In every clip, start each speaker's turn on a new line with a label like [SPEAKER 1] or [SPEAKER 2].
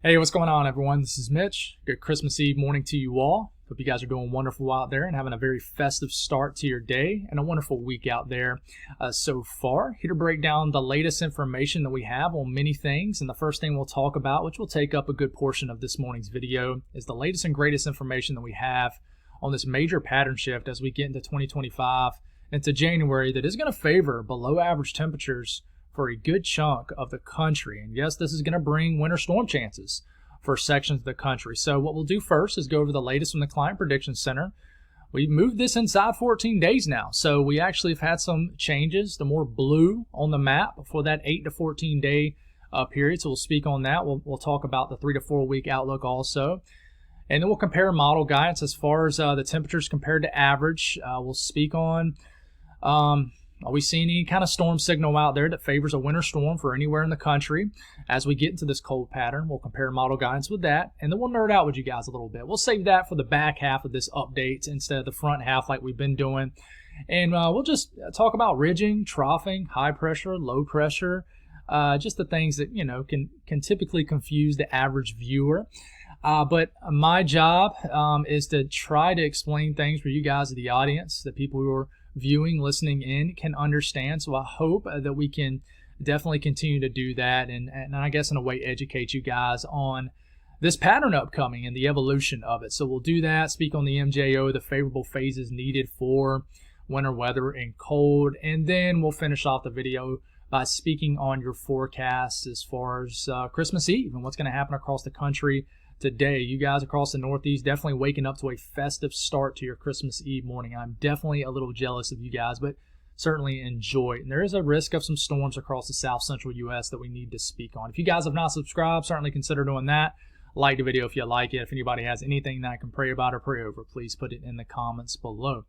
[SPEAKER 1] Hey, what's going on, everyone? This is Mitch. Good Christmas Eve morning to you all. Hope you guys are doing wonderful out there and having a very festive start to your day and a wonderful week out there so far. Here to break down the latest information that we have on many things. And the first thing we'll talk about, which will take up a good portion of this morning's video, is the latest and greatest information that we have on this major pattern shift as we get into 2025 into January that is going to favor below average temperatures for a good chunk of the country. And yes, this is going to bring winter storm chances for sections of the country. So what we'll do first is go over the latest from the Climate Prediction Center. We've moved this inside 14 days now. So we actually have had some changes, the more blue on the map for that 8 to 14 day period. So we'll speak on that. We'll talk about the 3 to 4 week outlook also. And then we'll compare model guidance as far as the temperatures compared to average. We'll speak on are we seeing any kind of storm signal out there that favors a winter storm for anywhere in the country? As we get into this cold pattern, we'll compare model guidance with that, and then we'll nerd out with you guys a little bit. We'll save that for the back half of this update instead of the front half like we've been doing. And we'll just talk about ridging, troughing, high pressure, low pressure, just the things that, can typically confuse the average viewer. But my job is to try to explain things for you guys, the audience, the people who are viewing, listening in, can understand. So I hope that we can definitely continue to do that and I guess in a way educate you guys on this pattern upcoming and the evolution of it. So we'll do that, speak on the MJO, the favorable phases needed for winter weather and cold, and then we'll finish off the video by speaking on your forecasts as far as Christmas Eve and what's going to happen across the country today. You guys across the Northeast definitely waking up to a festive start to your Christmas Eve morning. I'm definitely a little jealous of you guys, but certainly enjoy it. And there is a risk of some storms across the south central U.S. that we need to speak on. If you guys have not subscribed, certainly consider doing that. Like the video if you like it. If anybody has anything that I can pray about or pray over, please put it in the comments below.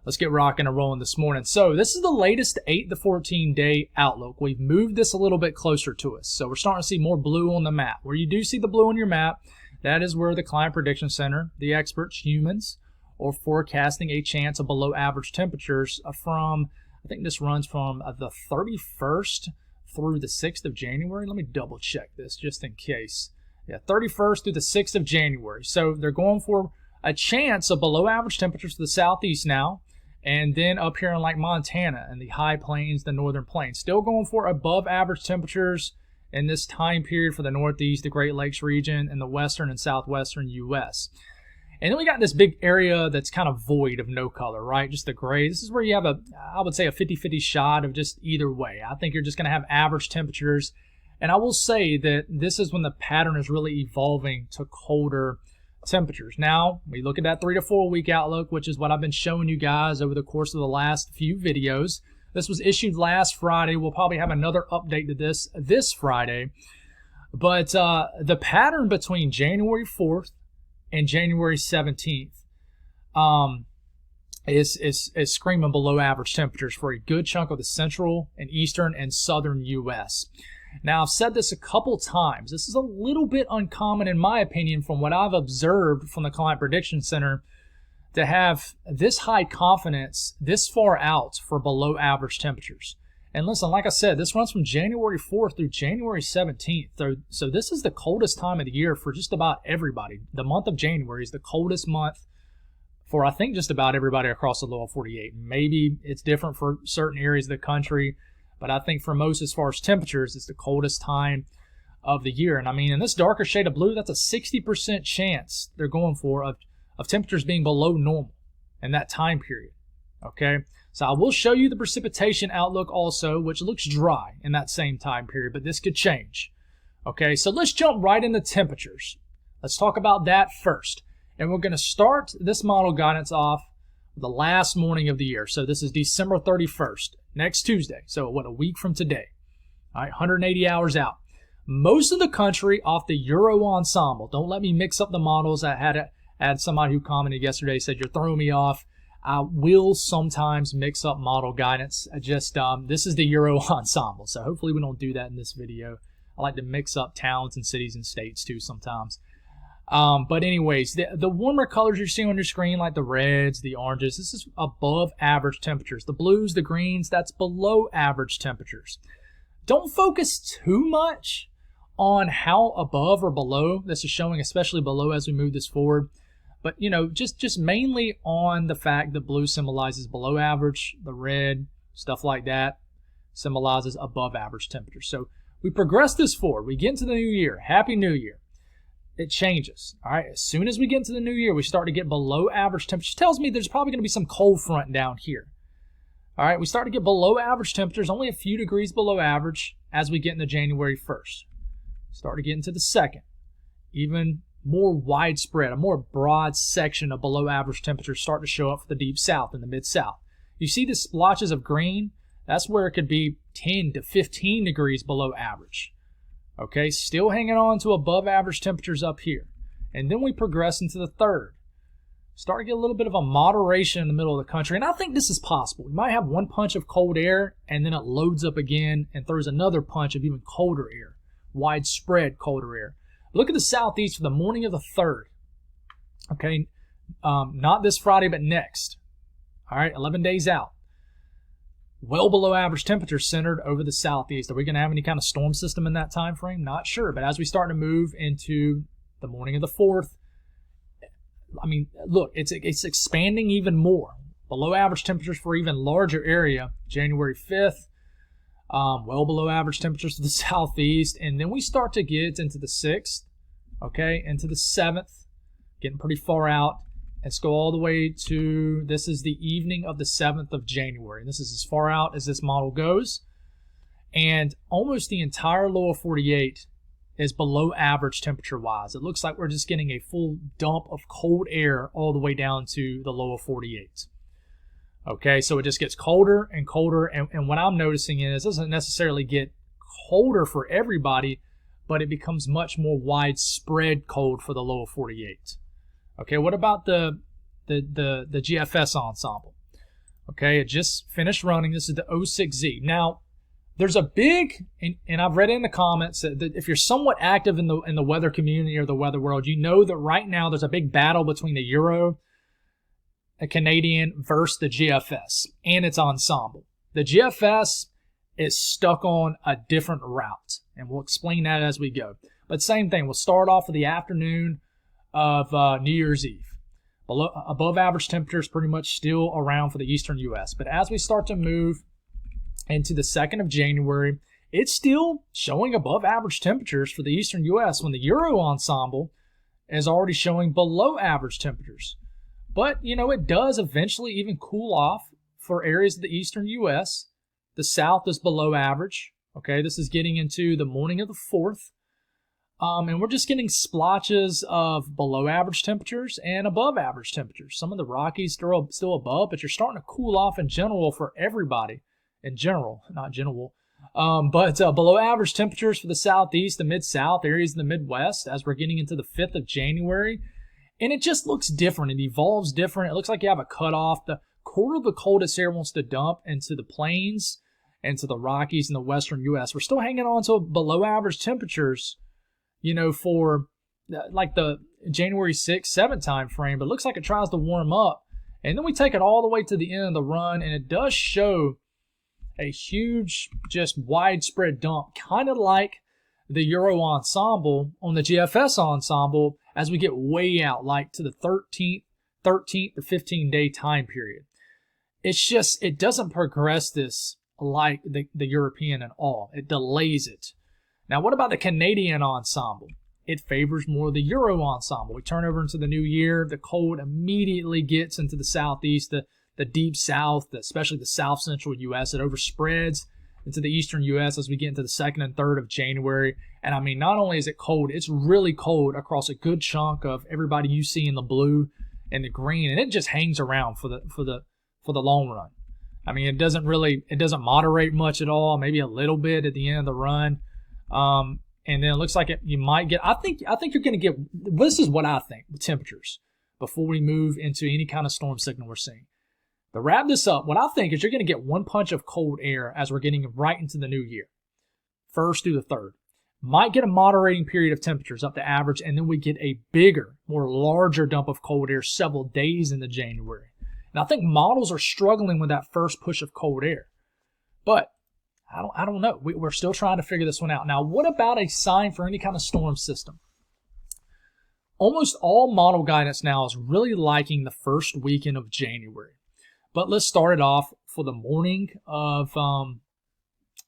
[SPEAKER 1] Let's get rocking and rolling this morning. So this is the latest 8 to 14 day outlook. We've moved this a little bit closer to us. So we're starting to see more blue on the map. Where you do see the blue on your map, that is where the Climate Prediction Center, the experts, humans, are forecasting a chance of below average temperatures from, I think this runs from the 31st through the 6th of January. Let me double check this just in case. Yeah, 31st through the 6th of January. So they're going for a chance of below average temperatures to the southeast now, and then up here in like Montana and the high plains, the northern plains. Still going for above average temperatures in this time period for the Northeast, the Great Lakes region, and the western and southwestern U.S. And then we got this big area that's kind of void of no color, right? Just the gray. This is where you have I would say a 50-50 shot of just either way. I think you're just going to have average temperatures. And I will say that this is when the pattern is really evolving to colder temperatures. Now, we look at that 3 to 4 week outlook, which is what I've been showing you guys over the course of the last few videos. This was issued last Friday. We'll probably have another update to this Friday. But the pattern between January 4th and January 17th is screaming below average temperatures for a good chunk of the central and eastern and southern U.S. Now, I've said this a couple times. This is a little bit uncommon, in my opinion, from what I've observed from the Climate Prediction Center, to have this high confidence this far out for below average temperatures. And listen, like I said, this runs from January 4th through January 17th. So this is the coldest time of the year for just about everybody. The month of January is the coldest month for, I think, just about everybody across the lower 48. Maybe it's different for certain areas of the country, but I think for most, as far as temperatures, it's the coldest time of the year. And I mean, in this darker shade of blue, that's a 60% chance they're going for of temperatures being below normal in that time period, okay? So I will show you the precipitation outlook also, which looks dry in that same time period, but this could change, okay? So let's jump right into temperatures. Let's talk about that first. And we're going to start this model guidance off the last morning of the year. So this is December 31st, next Tuesday. So what, a week from today, all right, 180 hours out. Most of the country off the Euro Ensemble. Don't let me mix up the models. I had somebody who commented yesterday, said, you're throwing me off. I will sometimes mix up model guidance. This is the Euro Ensemble, so hopefully we don't do that in this video. I like to mix up towns and cities and states too sometimes. But anyways, the warmer colors you're seeing on your screen, like the reds, the oranges, this is above average temperatures. The blues, the greens, that's below average temperatures. Don't focus too much on how above or below this is showing, especially below as we move this forward. But, just mainly on the fact that blue symbolizes below average, the red, stuff like that, symbolizes above average temperature. So we progress this forward. We get into the new year. Happy New Year. It changes. All right. As soon as we get into the new year, we start to get below average temperature. Tells me there's probably going to be some cold front down here. All right. We start to get below average temperatures, only a few degrees below average as we get into January 1st. Start to get into the second. Even more widespread, a more broad section of below average temperatures start to show up for the deep south and the mid south. You see the splotches of green? That's where it could be 10 to 15 degrees below average. Okay, still hanging on to above average temperatures up here. And then we progress into the third. Start to get a little bit of a moderation in the middle of the country. And I think this is possible. We might have one punch of cold air, and then it loads up again and throws another punch of even colder air, widespread colder air. Look at the southeast for the morning of the 3rd. Okay, not this Friday, but next. All right, 11 days out. Well below average temperatures centered over the southeast. Are we going to have any kind of storm system in that time frame? Not sure. But as we start to move into the morning of the 4th, I mean, look, it's expanding even more. Below average temperatures for even larger area. January 5th, well below average temperatures to the southeast. And then we start to get into the 6th, okay, into the 7th, getting pretty far out. Let's go all the way to, this is the evening of the 7th of January. This is as far out as this model goes. And almost the entire lower 48 is below average temperature-wise. It looks like we're just getting a full dump of cold air all the way down to the lower 48. Okay, so it just gets colder and colder. And what I'm noticing is it doesn't necessarily get colder for everybody, but it becomes much more widespread cold for the lower 48. Okay, what about the GFS ensemble? Okay, it just finished running. This is the 06Z. Now, there's a big, and I've read in the comments that if you're somewhat active in the weather community or the weather world, you know that right now there's a big battle between the Euro, a Canadian, versus the GFS and its ensemble. The GFS is stuck on a different route, and we'll explain that as we go. But same thing, we'll start off with the afternoon of New Year's Eve. Above average temperatures pretty much still around for the eastern U.S. But as we start to move into the 2nd of January, it's still showing above average temperatures for the eastern U.S. when the Euro ensemble is already showing below average temperatures. But, it does eventually even cool off for areas of the eastern U.S. The south is below average. Okay, this is getting into the morning of the 4th. And we're just getting splotches of below average temperatures and above average temperatures. Some of the Rockies are still above, but you're starting to cool off in general for everybody. In general, not general. But below average temperatures for the southeast, the mid-south, areas in the Midwest as we're getting into the 5th of January. And it just looks different. It evolves different. It looks like you have a cutoff. The quarter of the coldest air wants to dump into the plains and to the Rockies and the western U.S. We're still hanging on to below average temperatures, for like the January 6th, 7th time frame, but it looks like it tries to warm up. And then we take it all the way to the end of the run, and it does show a huge, just widespread dump, kind of like the Euro ensemble on the GFS ensemble as we get way out, like to the 13th to 15-day time period. It's just, it doesn't progress this like the European at all. It delays it. Now, what about the Canadian ensemble? It favors more the Euro ensemble. We turn over into the new year. The cold immediately gets into the southeast, the deep south, especially the south-central U.S. It overspreads into the eastern U.S. as we get into the 2nd and 3rd of January. And, I mean, not only is it cold, it's really cold across a good chunk of everybody you see in the blue and the green. And it just hangs around for the long run. I mean, it doesn't moderate much at all, maybe a little bit at the end of the run. And then it looks like you might get, I think you're going to get, this is what I think, the temperatures, before we move into any kind of storm signal we're seeing. To wrap this up, what I think is you're going to get one punch of cold air as we're getting right into the new year, 1st through the 3rd. Might get a moderating period of temperatures up to average, and then we get a bigger, more larger dump of cold air several days into January. And I think models are struggling with that first push of cold air. But I don't know. We're still trying to figure this one out. Now, what about a sign for any kind of storm system? Almost all model guidance now is really liking the first weekend of January. But let's start it off for the morning of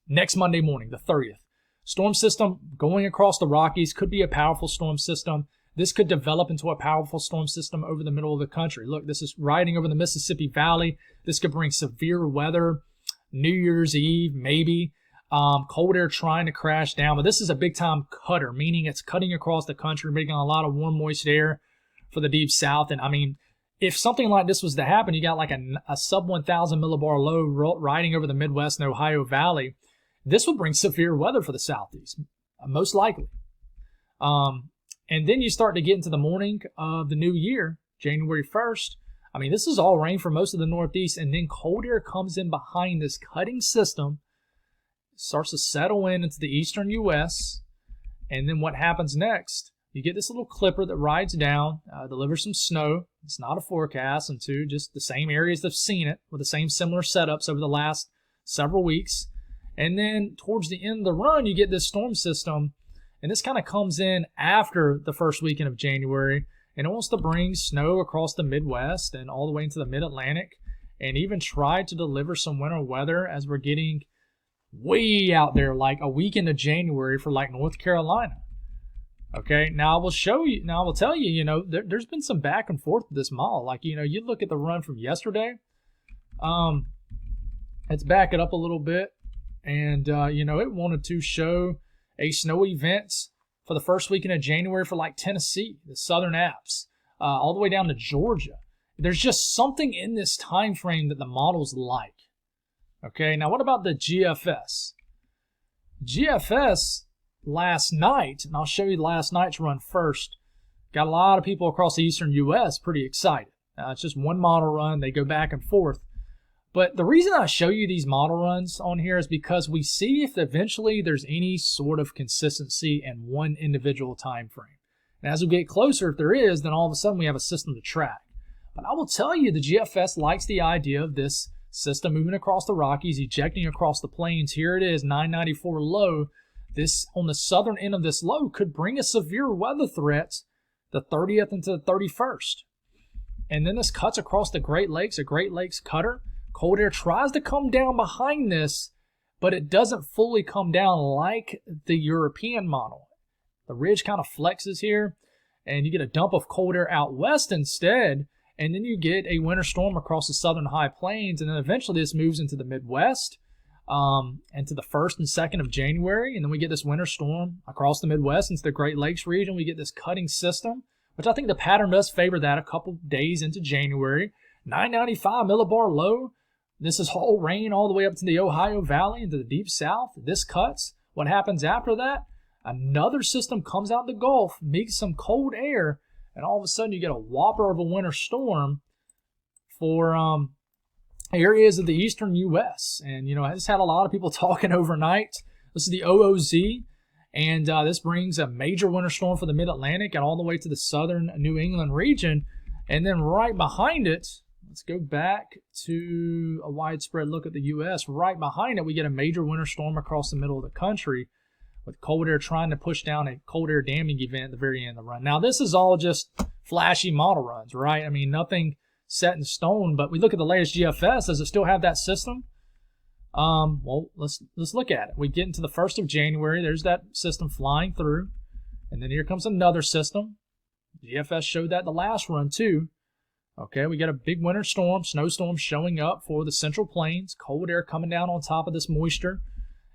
[SPEAKER 1] next Monday morning, the 30th. Storm system going across the Rockies could be a powerful storm system. This could develop into a powerful storm system over the middle of the country. Look, this is riding over the Mississippi Valley. This could bring severe weather. New Year's Eve, maybe. Cold air trying to crash down. But this is a big-time cutter, meaning it's cutting across the country, making a lot of warm, moist air for the deep south. And, I mean, if something like this was to happen, you got like a sub-1,000 millibar low riding over the Midwest and Ohio Valley, this would bring severe weather for the southeast, most likely. And then you start to get into the morning of the new year, January 1st. I mean, this is all rain for most of the Northeast, and then cold air comes in behind this cutting system, starts to settle into the eastern U.S., and then what happens next? You get this little clipper that rides down, delivers some snow. It's not a forecast, and two, just the same areas that have seen it with the same similar setups over the last several weeks. And then towards the end of the run, you get this storm system, and this kind of comes in after the first weekend of January. And it wants to bring snow across the Midwest and all the way into the Mid-Atlantic and even try to deliver some winter weather as we're getting way out there, like a week into January for like North Carolina. Okay, now I will tell you, there's been some back and forth with this model. Like, you look at the run from yesterday, let's back it up a little bit. And, it wanted to show a snow event for the first weekend of January for like Tennessee, the Southern Alps, all the way down to Georgia. There's just something in this time frame that the models like. Okay, now what about the GFS? GFS last night, and I'll show you last night's run first, got a lot of people across the eastern U.S. pretty excited. It's just one model run. They go back and forth. But the reason I show you these model runs on here is because we see if eventually there's any sort of consistency in one individual time frame. And as we get closer, if there is, then all of a sudden we have a system to track. But I will tell you, the GFS likes the idea of this system moving across the Rockies, ejecting across the plains. Here it is, 994 low. This, on the southern end of this low, could bring a severe weather threat the 30th into the 31st. And then this cuts across the Great Lakes, a Great Lakes cutter. Cold air tries to come down behind this, but it doesn't fully come down like the European model. The ridge kind of flexes here, and you get a dump of cold air out west instead, and then you get a winter storm across the southern high plains, and then eventually this moves into the Midwest, and to the 1st and 2nd of January, and then we get this winter storm across the Midwest into the Great Lakes region. We get this cutting system, which I think the pattern does favor that a couple days into January. 995 millibar low. This is whole rain all the way up to the Ohio Valley into the deep south. This cuts. What happens after that? Another system comes out the Gulf, makes some cold air, and all of a sudden you get a whopper of a winter storm for areas of the eastern U.S. And, I just had a lot of people talking overnight. This is the OOZ, and this brings a major winter storm for the Mid-Atlantic and all the way to the southern New England region. And then right behind it, let's go back to a widespread look at the U.S. Right behind it, we get a major winter storm across the middle of the country with cold air trying to push down a cold air damming event at the very end of the run. Now, this is all just flashy model runs, right? I mean, nothing set in stone, but we look at the latest GFS. Does it still have that system? Well, let's look at it. We get into the 1st of January. There's that system flying through, and then here comes another system. GFS showed that the last run, too. Okay, we got a big winter storm, snowstorm showing up for the Central Plains, cold air coming down on top of this moisture.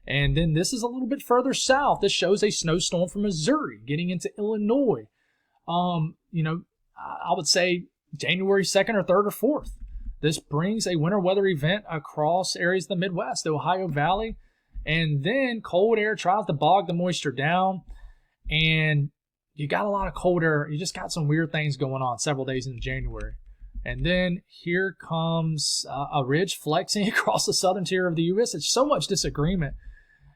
[SPEAKER 1] And then this is a little bit further south. This shows a snowstorm from Missouri getting into Illinois. I would say January 2nd or 3rd or 4th. This brings a winter weather event across areas of the Midwest, the Ohio Valley. And then cold air tries to bog the moisture down. And you got a lot of cold air. You just got some weird things going on several days into January. And then here comes a ridge flexing across the southern tier of the U.S. It's so much disagreement.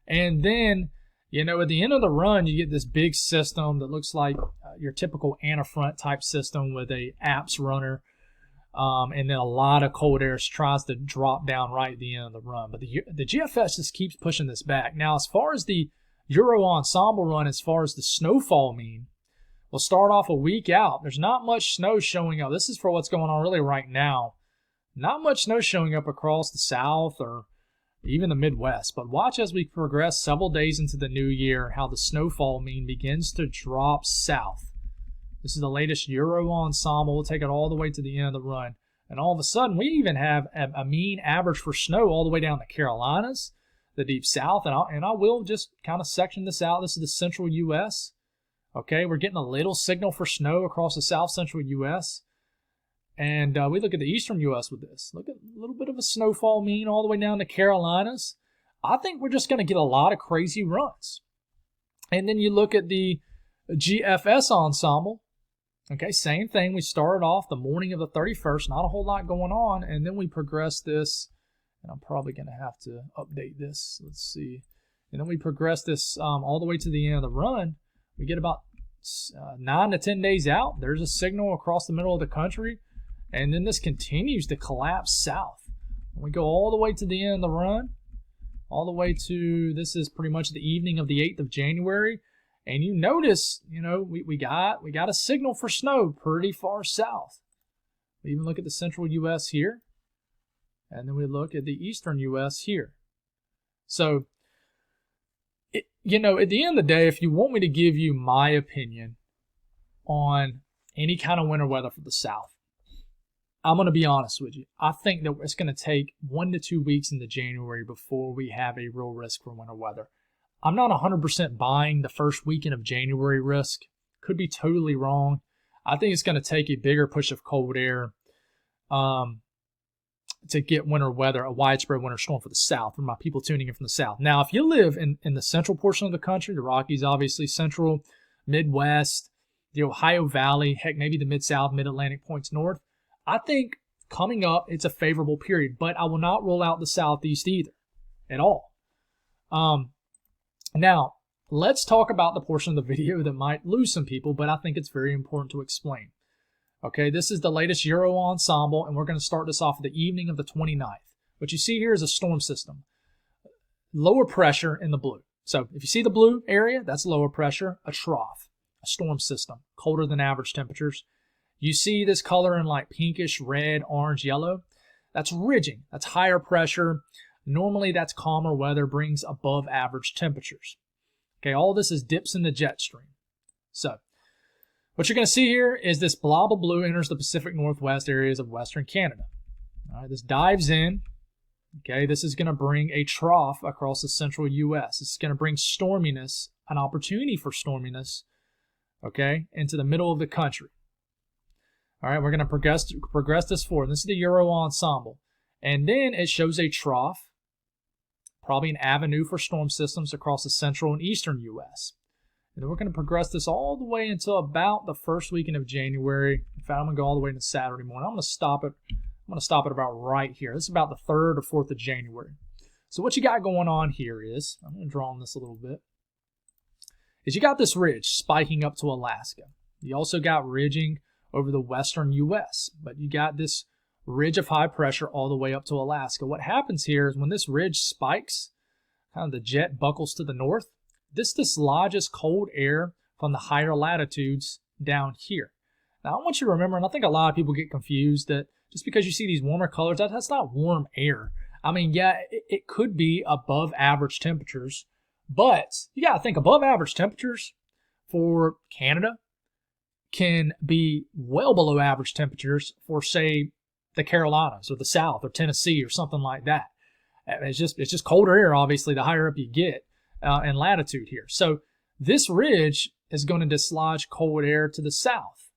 [SPEAKER 1] And then, at the end of the run, you get this big system that looks like your typical antifront type system with a apps runner. And then a lot of cold air tries to drop down right at the end of the run. But the GFS just keeps pushing this back. Now, as far as the Euro Ensemble run, as far as the snowfall mean, we'll start off a week out. There's not much snow showing up. This is for what's going on really right now. Not much snow showing up across the South or even the Midwest. But watch as we progress several days into the new year how the snowfall mean begins to drop south. This is the latest Euro Ensemble. We'll take it all the way to the end of the run. And all of a sudden, we even have a mean average for snow all the way down the Carolinas, the Deep South. And I will just kind of section this out. This is the central U.S. Okay, we're getting a little signal for snow across the south central U.S. And we look at the eastern U.S. with this. Look at a little bit of a snowfall mean all the way down to Carolinas. I think we're just going to get a lot of crazy runs. And then you look at the GFS Ensemble. Okay, same thing. We started off the morning of the 31st, not a whole lot going on, and then we progress this, and I'm probably going to have to update this. Let's see. And then we progress this all the way to the end of the run. We get about 9 to 10 days out. There's a signal across the middle of the country, and then this continues to collapse south. We go all the way to the end of the run, all the way to, this is pretty much the evening of the 8th of January. And you notice, we got a signal for snow pretty far south. We even look at the central U.S. here, and then we look at the eastern U.S. here. So, at the end of the day, if you want me to give you my opinion on any kind of winter weather for the South, I'm going to be honest with you. I think that it's going to take 1 to 2 weeks into January before we have a real risk for winter weather. I'm not 100% buying the first weekend of January risk. Could be totally wrong. I think it's going to take a bigger push of cold air to get winter weather, a widespread winter storm for the South, for my people tuning in from the South. Now, if you live in the central portion of the country, the Rockies, obviously, central, Midwest, the Ohio Valley, heck, maybe the Mid-South, Mid-Atlantic points north, I think coming up, it's a favorable period. But I will not rule out the Southeast either at all. Now, let's talk about the portion of the video that might lose some people, but I think it's very important to explain. Okay, this is the latest Euro Ensemble, and we're going to start this off the evening of the 29th. What you see here is a storm system. Lower pressure in the blue. So if you see the blue area, that's lower pressure, a trough, a storm system, colder than average temperatures. You see this color in like pinkish, red, orange, yellow. That's ridging. That's higher pressure. Normally, that's calmer weather, brings above average temperatures. Okay, all this is dips in the jet stream. So, what you're going to see here is this blob of blue enters the Pacific Northwest areas of Western Canada. All right, this dives in. Okay, this is going to bring a trough across the central U.S. It's going to bring storminess, an opportunity for storminess, okay, into the middle of the country. All right, we're going to progress this forward. This is the Euro Ensemble. And then it shows a trough, probably an avenue for storm systems across the central and eastern U.S. And then we're going to progress this all the way until about the first weekend of January. In fact, I'm going to go all the way into Saturday morning. I'm going to stop it about right here. This is about the 3rd or 4th of January. So what you got going on here is, I'm going to draw on this a little bit, is you got this ridge spiking up to Alaska. You also got ridging over the western U.S., but you got this ridge of high pressure all the way up to Alaska. What happens here is when this ridge spikes, kind of the jet buckles to the north, this dislodges cold air from the higher latitudes down here. Now, I want you to remember, and I think a lot of people get confused, that just because you see these warmer colors, that's not warm air. I mean, yeah, it could be above average temperatures, but you got to think above average temperatures for Canada can be well below average temperatures for, say, the Carolinas or the South or Tennessee or something like that. It's just colder air, obviously, the higher up you get in latitude here. So this ridge is going to dislodge cold air to the south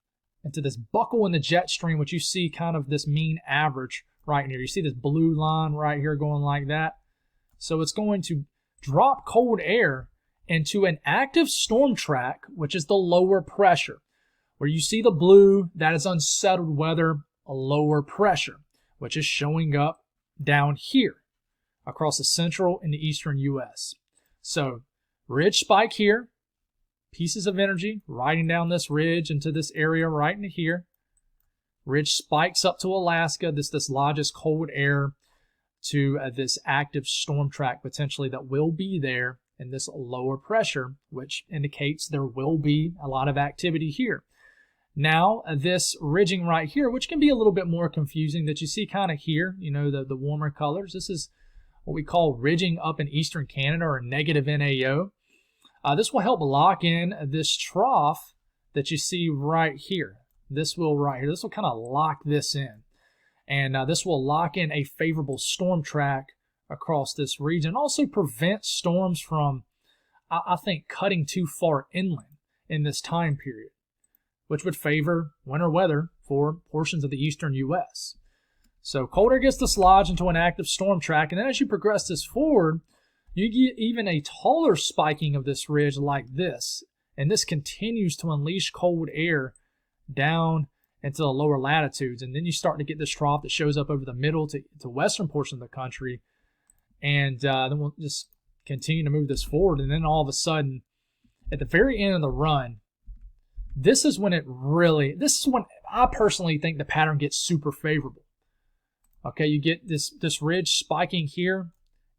[SPEAKER 1] and to this buckle in the jet stream, which you see kind of this mean average right here. You see this blue line right here going like that. So it's going to drop cold air into an active storm track, which is the lower pressure. Where you see the blue, that is unsettled weather, a lower pressure, which is showing up down here across the central and the eastern U.S. So ridge spike here, pieces of energy riding down this ridge into this area right into here. Ridge spikes up to Alaska. This lodges cold air to this active storm track potentially that will be there in this lower pressure, which indicates there will be a lot of activity here. Now, this ridging right here, which can be a little bit more confusing, that you see kind of here, you know, the warmer colors. This is what we call ridging up in eastern Canada, or negative NAO. This will help lock in this trough that you see right here. This will kind of lock this in. And this will lock in a favorable storm track across this region. Also prevent storms from, I think, cutting too far inland in this time period, which would favor winter weather for portions of the eastern U.S. So cold air gets dislodged into an active storm track, and then as you progress this forward, you get even a taller spiking of this ridge like this, and this continues to unleash cold air down into the lower latitudes, and then you start to get this trough that shows up over the middle to western portion of the country, and then we'll just continue to move this forward, and then all of a sudden, at the very end of the run, this is when I personally think the pattern gets super favorable. Okay, you get this ridge spiking here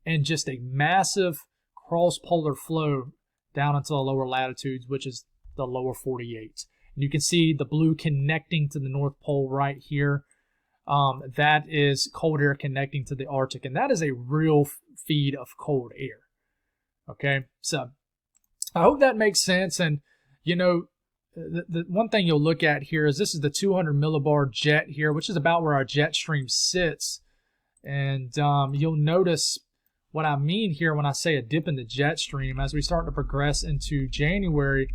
[SPEAKER 1] and just a massive cross-polar flow down into the lower latitudes, which is the lower 48. And you can see the blue connecting to the North Pole right here. That is cold air connecting to the Arctic, and that is a real feed of cold air. Okay, so I hope that makes sense. And, you know, the one thing you'll look at here is this is the 200 millibar jet here, which is about where our jet stream sits. And you'll notice what I mean here when I say a dip in the jet stream. As we start to progress into January,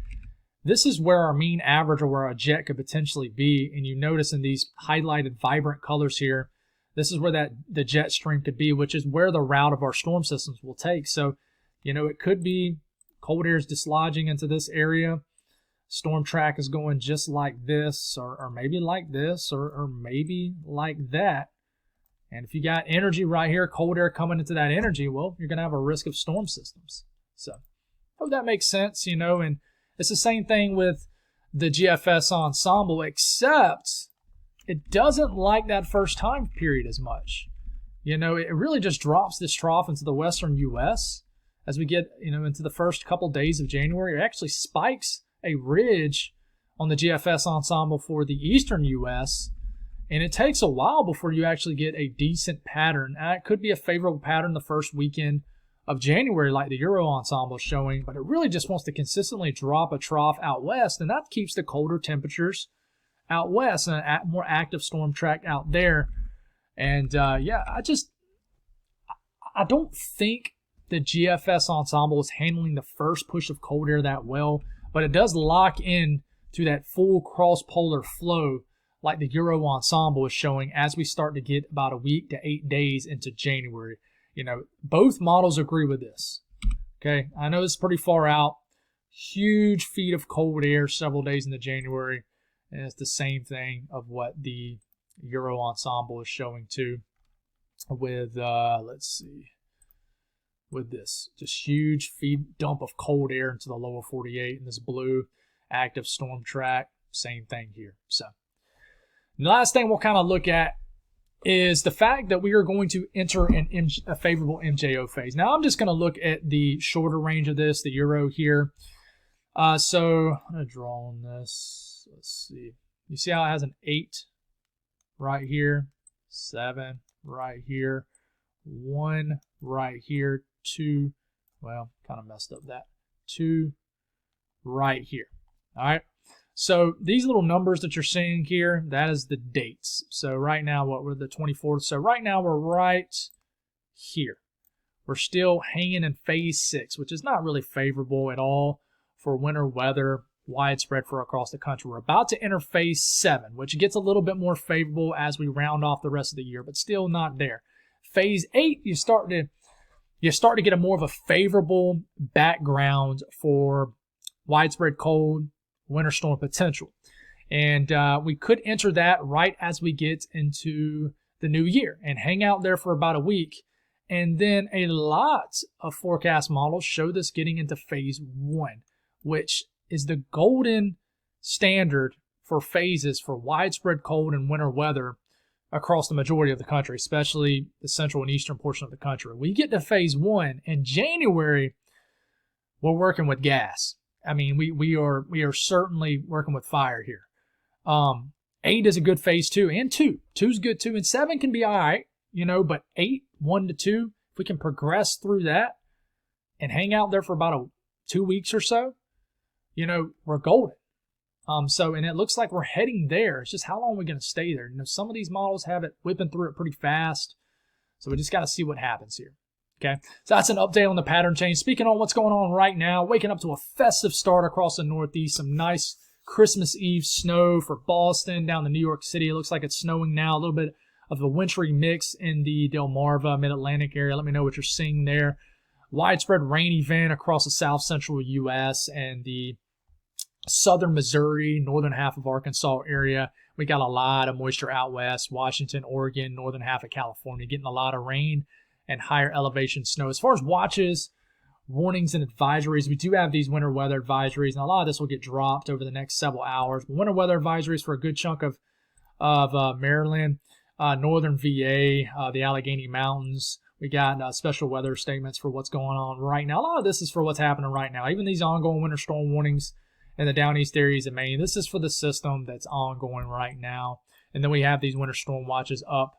[SPEAKER 1] this is where our mean average, or where our jet could potentially be. And you notice in these highlighted vibrant colors here, this is where the jet stream could be, which is where the route of our storm systems will take. So, you know, it could be cold air is dislodging into this area. Storm track is going just like this, or maybe like this, or maybe like that. And if you got energy right here, cold air coming into that energy, well, you're going to have a risk of storm systems. So, hope that makes sense, you know. And it's the same thing with the GFS ensemble, except it doesn't like that first time period as much. You know, it really just drops this trough into the western U.S. as we get, you know, into the first couple days of January. It actually spikes a ridge on the GFS ensemble for the eastern U.S., and it takes a while before you actually get a decent pattern. It could be a favorable pattern the first weekend of January, like the Euro ensemble is showing, but it really just wants to consistently drop a trough out west, and that keeps the colder temperatures out west and a more active storm track out there. And yeah, I don't think the GFS ensemble is handling the first push of cold air that well, but it does lock in to that full cross-polar flow like the Euro ensemble is showing as we start to get about a week to 8 days into January. You know, both models agree with this. Okay, I know this is pretty far out. Huge feed of cold air several days into January, and it's the same thing of what the Euro ensemble is showing too with, let's see, with this just huge feed dump of cold air into the lower 48 and this blue active storm track. Same thing here. So the last thing we'll kind of look at is the fact that we are going to enter a favorable MJO phase. Now I'm just going to look at the shorter range of this, the Euro here. So I'm going to draw on this. Let's see. You see how it has an 8 right here, 7 right here, 1 right here, 2, well, kind of messed up that, 2 right here. All right. So these little numbers that you're seeing here, that is the dates. So right now, we're the 24th. So right now we're right here. We're still hanging in phase 6, which is not really favorable at all for winter weather widespread for across the country. We're about to enter phase 7, which gets a little bit more favorable as we round off the rest of the year, but still not there. Phase 8, you start to get a more of a favorable background for widespread cold winter storm potential. And we could enter that right as we get into the new year and hang out there for about a week. And then a lot of forecast models show this getting into phase 1, which is the golden standard for phases for widespread cold and winter weather across the majority of the country, especially the central and eastern portion of the country. We get to phase 1 in January. We're working with gas. I mean, we are certainly working with fire here. 8 is a good phase 2, and 2 is good too, and 7 can be all right, but 8, 1 to 2, if we can progress through that and hang out there for about 2 weeks or so, we're golden. And it looks like we're heading there. It's just how long are we going to stay there? Some of these models have it whipping through it pretty fast, so we just got to see what happens here. Okay, so that's an update on the pattern change. Speaking on what's going on right now, waking up to a festive start across the Northeast. Some nice Christmas Eve snow for Boston, down to New York City. It looks like it's snowing now. A little bit of a wintry mix in the Delmarva, Mid-Atlantic area. Let me know what you're seeing there. Widespread rain event across the south central U.S. and the southern Missouri, northern half of Arkansas area. We got a lot of moisture out west, Washington, Oregon, northern half of California, getting a lot of rain and higher elevation snow. As far as watches, warnings, and advisories, we do have these winter weather advisories, and a lot of this will get dropped over the next several hours. But winter weather advisories for a good chunk of Maryland, northern VA, the Allegheny Mountains. We got special weather statements for what's going on right now. A lot of this is for what's happening right now. Even these ongoing winter storm warnings in the down east areas of Maine, this is for the system that's ongoing right now. And then we have these winter storm watches up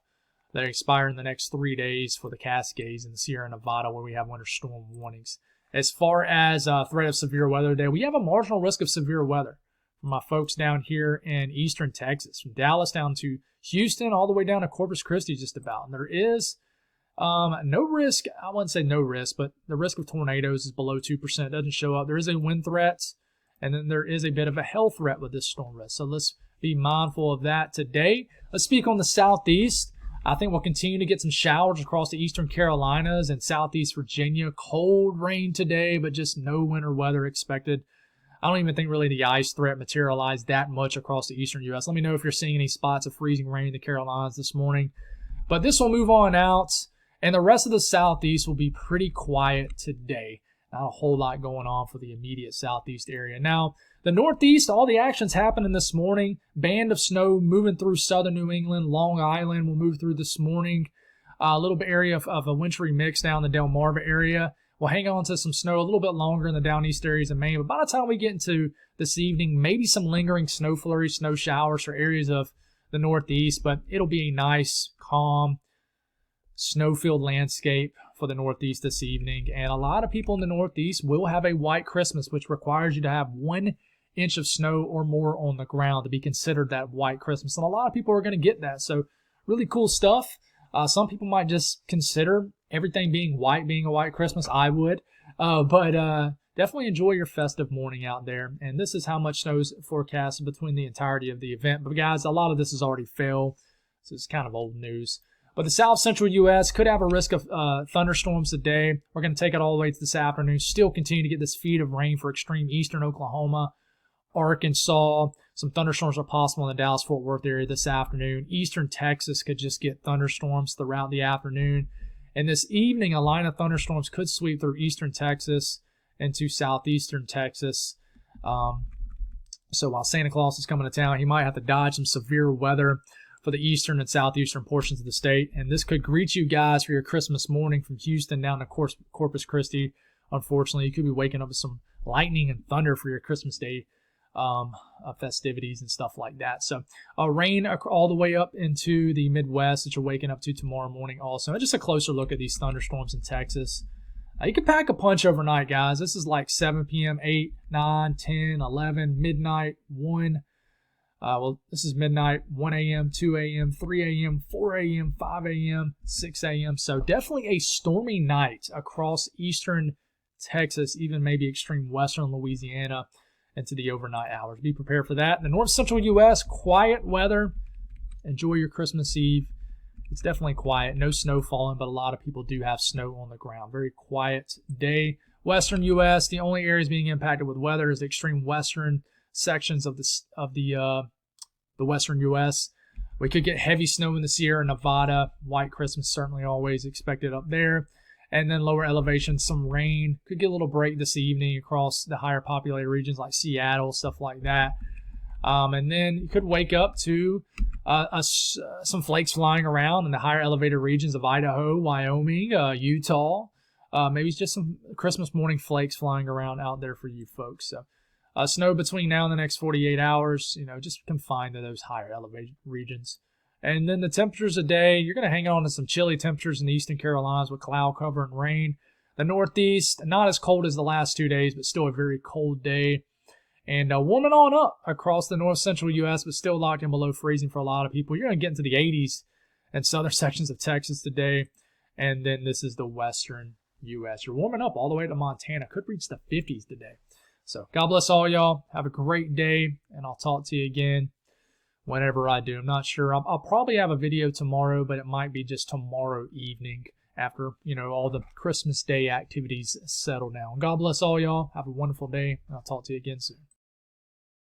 [SPEAKER 1] that expire in the next 3 days for the Cascades and the Sierra Nevada, where we have winter storm warnings. As far as threat of severe weather today, we have a marginal risk of severe weather for my folks down here in eastern Texas, from Dallas down to Houston, all the way down to Corpus Christi just about. And there is no risk, I wouldn't say no risk, but the risk of tornadoes is below 2%. It doesn't show up. There is a wind threat, and then there is a bit of a hail threat with this storm risk. So let's be mindful of that today. Let's speak on the southeast. I think we'll continue to get some showers across the eastern Carolinas and southeast Virginia. Cold rain today, but just no winter weather expected. I don't even think really the ice threat materialized that much across the eastern U.S. Let me know if you're seeing any spots of freezing rain in the Carolinas this morning. But this will move on out, and the rest of the southeast will be pretty quiet today. Not a whole lot going on for the immediate southeast area. Now, the northeast, all the action's happening this morning. Band of snow moving through southern New England. Long Island will move through this morning. A little bit area of a wintry mix down the Delmarva area. We'll hang on to some snow a little bit longer in the down east areas of Maine. But by the time we get into this evening, maybe some lingering snow flurries, snow showers for areas of the northeast. But it'll be a nice, calm, snow-filled landscape for the northeast this evening. And a lot of people in the northeast will have a white Christmas, which requires you to have 1 inch of snow or more on the ground to be considered that white Christmas. And a lot of people are going to get that. So really cool stuff. Some people might just consider everything being white being a white Christmas. I would. But definitely enjoy your festive morning out there. And this is how much snow is forecasted between the entirety of the event. But guys, a lot of this has already fell. So it's kind of old news. But the south central U.S. could have a risk of thunderstorms today. We're going to take it all the way to this afternoon. Still continue to get this feed of rain for extreme eastern Oklahoma, Arkansas. Some thunderstorms are possible in the Dallas-Fort Worth area this afternoon. Eastern Texas could just get thunderstorms throughout the afternoon. And this evening, a line of thunderstorms could sweep through eastern Texas into southeastern Texas. So while Santa Claus is coming to town, he might have to dodge some severe weather for the eastern and southeastern portions of the state. And this could greet you guys for your Christmas morning from Houston down to Corpus Christi. Unfortunately, you could be waking up with some lightning and thunder for your Christmas Day festivities and stuff like that. So rain all the way up into the Midwest that you're waking up to tomorrow morning also. And just a closer look at these thunderstorms in Texas. You can pack a punch overnight, guys. This is like 7 p.m., 8, 9, 10, 11, midnight, 1. This is midnight, 1 a.m., 2 a.m., 3 a.m., 4 a.m., 5 a.m., 6 a.m. So definitely a stormy night across eastern Texas, even maybe extreme western Louisiana into the overnight hours. Be prepared for that. In the north central U.S., quiet weather. Enjoy your Christmas Eve. It's definitely quiet. No snow falling, but a lot of people do have snow on the ground. Very quiet day. Western U.S., the only areas being impacted with weather is the extreme western sections of the western U.S. We could get heavy snow in the Sierra Nevada. White Christmas certainly always expected up there. And then lower elevation, some rain. Could get a little break this evening across the higher populated regions like Seattle, stuff like that. And then you could wake up to some flakes flying around in the higher elevated regions of Idaho, Wyoming, Utah. Maybe just some Christmas morning flakes flying around out there for you folks. So snow between now and the next 48 hours, just confined to those higher elevated regions. And then the temperatures today, you're going to hang on to some chilly temperatures in the eastern Carolinas with cloud cover and rain. The Northeast, not as cold as the last 2 days, but still a very cold day. And warming on up across the north central U.S., but still locked in below freezing for a lot of people. You're going to get into the 80s in southern sections of Texas today. And then this is the western U.S. You're warming up all the way to Montana. Could reach the 50s today. So God bless all y'all. Have a great day, and I'll talk to you again whenever I do. I'm not sure. I'll probably have a video tomorrow, but it might be just tomorrow evening after, all the Christmas Day activities settle down. God bless all y'all. Have a wonderful day, and I'll talk to you again soon.